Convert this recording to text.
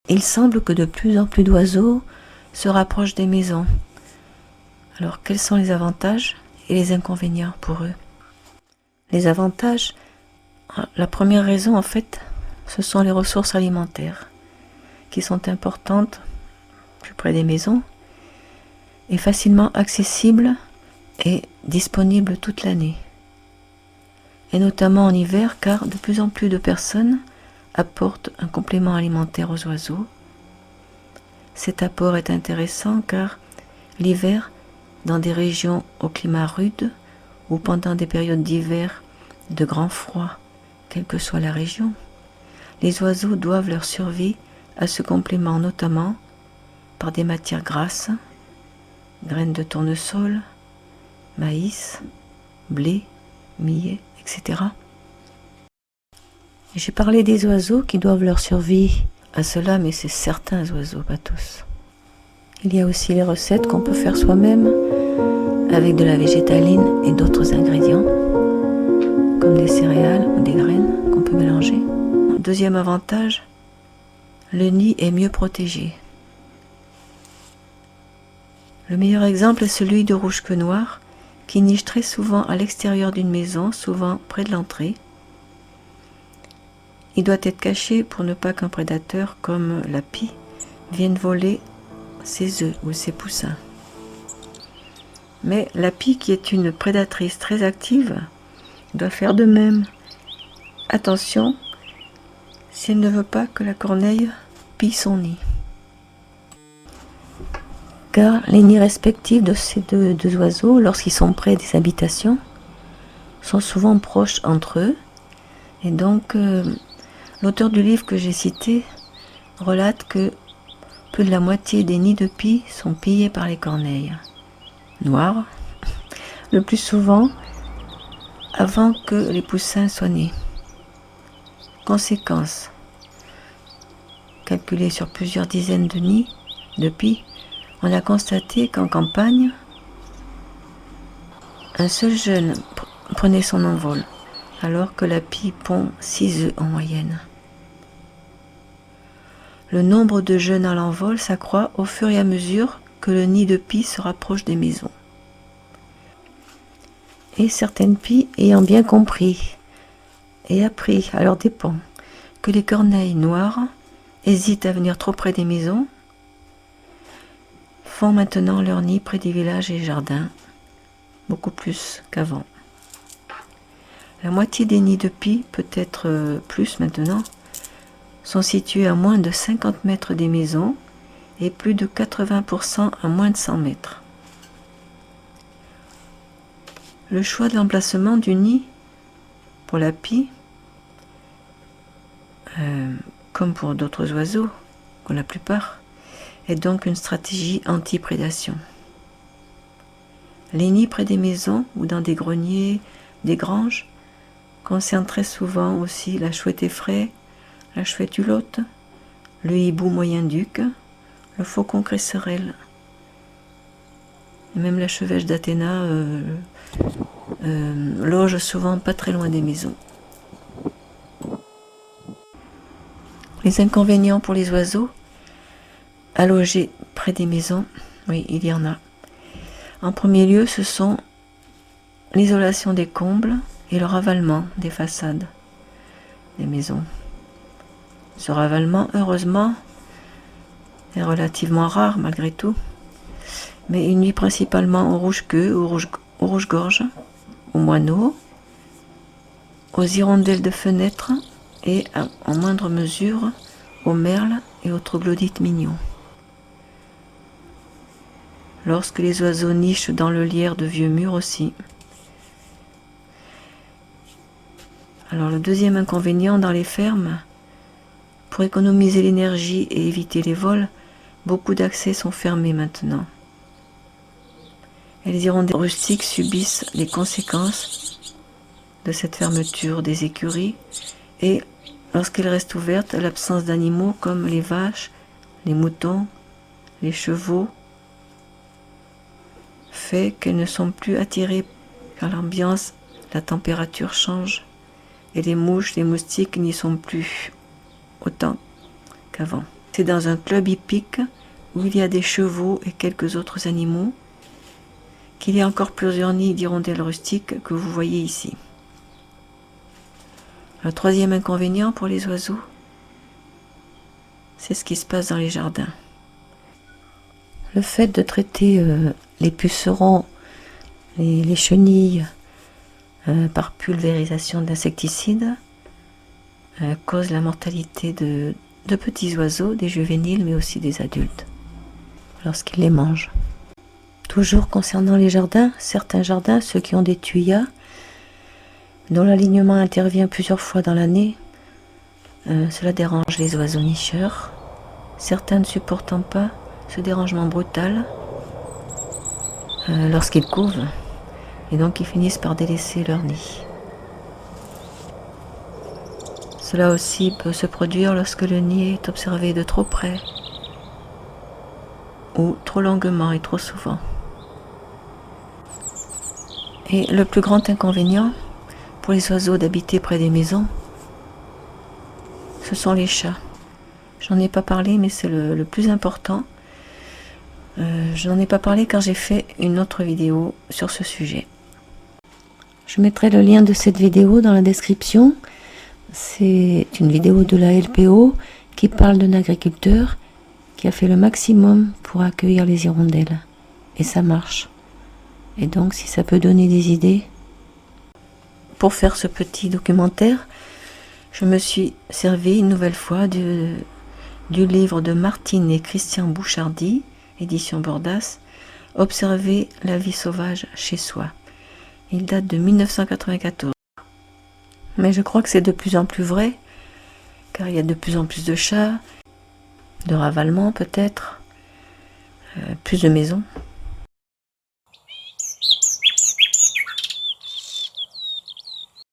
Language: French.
Il semble que de plus en plus d'oiseaux se rapprochent des maisons. Alors, quels sont les avantages et les inconvénients pour eux? Les avantages, la première raison en fait, ce sont les ressources alimentaires qui sont importantes plus près des maisons et facilement accessibles et disponibles toute l'année. Et notamment en hiver, car de plus en plus de personnes apportent un complément alimentaire aux oiseaux. Cet apport est intéressant car l'hiver, dans des régions au climat rude ou pendant des périodes d'hiver de grand froid, quelle que soit la région, les oiseaux doivent leur survie à ce complément, notamment par des matières grasses, graines de tournesol, maïs, blé, millet, etc. J'ai parlé des oiseaux qui doivent leur survie à cela, mais c'est certains oiseaux, pas tous. Il y a aussi les recettes qu'on peut faire soi-même avec de la végétaline et d'autres ingrédients, comme des céréales ou des graines qu'on peut mélanger. Deuxième avantage, le nid est mieux protégé. Le meilleur exemple est celui de rouge-queue noir, qui niche très souvent à l'extérieur d'une maison, souvent près de l'entrée. Il doit être caché pour ne pas qu'un prédateur comme la pie vienne voler ses œufs ou ses poussins. Mais la pie, qui est une prédatrice très active, doit faire de même. Attention, si elle ne veut pas que la corneille pille son nid. Car les nids respectifs de ces deux oiseaux, lorsqu'ils sont près des habitations, sont souvent proches entre eux. Et donc, l'auteur du livre que j'ai cité relate que plus de la moitié des nids de pie sont pillés par les corneilles noires, le plus souvent avant que les poussins soient nés. Conséquence, calculée sur plusieurs dizaines de nids de pie, on a constaté qu'en campagne, un seul jeune prenait son envol, alors que la pie pond 6 œufs en moyenne. Le nombre de jeunes à l'envol s'accroît au fur et à mesure que le nid de pie se rapproche des maisons. Et certaines pies ayant bien compris et appris à leurs dépens que les corneilles noires hésitent à venir trop près des maisons, font maintenant leur nid près des villages et jardins, beaucoup plus qu'avant. La moitié des nids de pie, peut-être plus maintenant, sont situés à moins de 50 mètres des maisons et plus de 80% à moins de 100 mètres. Le choix de l'emplacement du nid pour la pie, comme pour d'autres oiseaux, pour la plupart, est donc une stratégie anti-prédation. Les nids près des maisons ou dans des greniers, des granges, concernent très souvent aussi la chouette effraie, la chouette hulotte, le hibou moyen-duc, le faucon cresserelle, et même la chevêche d'Athéna loge souvent pas très loin des maisons. Les inconvénients pour les oiseaux à loger près des maisons, oui, il y en a. En premier lieu, ce sont l'isolation des combles et le ravalement des façades des maisons. Ce ravalement, heureusement, est relativement rare malgré tout, mais il nuit principalement aux rouge-queues, aux rouge-gorge, aux moineaux, aux hirondelles de fenêtre et, en moindre mesure, aux merles et aux troglodytes mignons. Lorsque les oiseaux nichent dans le lierre de vieux murs aussi. Alors le deuxième inconvénient dans les fermes, pour économiser l'énergie et éviter les vols, beaucoup d'accès sont fermés maintenant. Et les hirondelles rustiques subissent les conséquences de cette fermeture des écuries et, lorsqu'elles restent ouvertes, l'absence d'animaux comme les vaches, les moutons, les chevaux, fait qu'elles ne sont plus attirées par l'ambiance, la température change et les mouches, les moustiques n'y sont plus autant qu'avant. C'est dans un club hippique où il y a des chevaux et quelques autres animaux, qu'il y a encore plusieurs nids d'hirondelles rustiques que vous voyez ici. Le troisième inconvénient pour les oiseaux, c'est ce qui se passe dans les jardins. Le fait de traiter les pucerons, les chenilles par pulvérisation d'insecticides cause la mortalité de petits oiseaux, des juvéniles mais aussi des adultes, lorsqu'ils les mangent. Toujours concernant les jardins, certains jardins, ceux qui ont des tuyas, dont l'alignement intervient plusieurs fois dans l'année, cela dérange les oiseaux nicheurs, certains ne supportant pas ce dérangement brutal lorsqu'ils couvent, et donc ils finissent par délaisser leur nid. Cela aussi peut se produire lorsque le nid est observé de trop près, ou trop longuement et trop souvent. Et le plus grand inconvénient pour les oiseaux d'habiter près des maisons, ce sont les chats. J'en ai pas parlé, mais c'est le plus important. Je n'en ai pas parlé car j'ai fait une autre vidéo sur ce sujet. Je mettrai le lien de cette vidéo dans la description. C'est une vidéo de la LPO qui parle d'un agriculteur qui a fait le maximum pour accueillir les hirondelles. Et ça marche. Et donc, si ça peut donner des idées. Pour faire ce petit documentaire, je me suis servi une nouvelle fois du livre de Martine et Christian Bouchardy, édition Bordas, Observer la vie sauvage chez soi. Il date de 1994. Mais je crois que c'est de plus en plus vrai, car il y a de plus en plus de chats, de ravalements peut-être, plus de maisons.